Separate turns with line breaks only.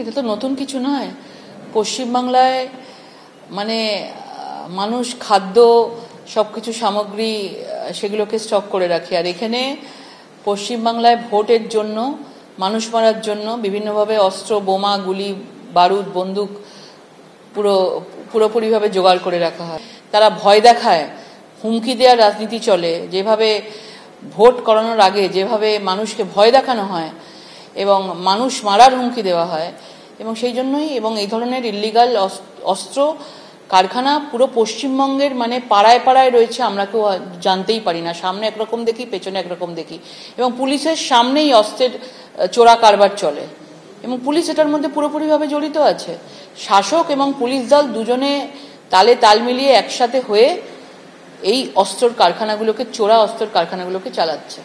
এটা তো নতুন কিছু নয়। পশ্চিমবাংলায় মানে মানুষ খাদ্য সবকিছু সামগ্রী সেগুলোকে স্টক করে রাখে, আর এখানে পশ্চিমবাংলায় ভোটের জন্য, মানুষ মারার জন্য বিভিন্নভাবে অস্ত্র, বোমা, গুলি, বারুদ, বন্দুক পুরোপুরিভাবে জোগাড় করে রাখা হয়। তারা ভয় দেখায়, হুমকি দেওয়ার রাজনীতি চলে। যেভাবে ভোট করানোর আগে যেভাবে মানুষকে ভয় দেখানো হয় এবং মানুষ মারার হুমকি দেওয়া হয়, এবং সেই জন্যই এবং এই ধরনের ইল্লিগাল অস্ত্র কারখানা পুরো পশ্চিমবঙ্গের মানে পাড়ায় পাড়ায় রয়েছে। আমরা কেউ জানতেই পারি না, সামনে একরকম দেখি, পেছনে একরকম দেখি, এবং পুলিশের সামনেই অস্ত্রের চোরা কারবার চলে এবং পুলিশ এটার মধ্যে পুরোপুরিভাবে জড়িত আছে। শাসক এবং পুলিশ দল দুজনে তালে তাল মিলিয়ে একসাথে হয়ে এই অস্ত্র কারখানাগুলোকে, চোরা অস্ত্র কারখানাগুলোকে চালাচ্ছে।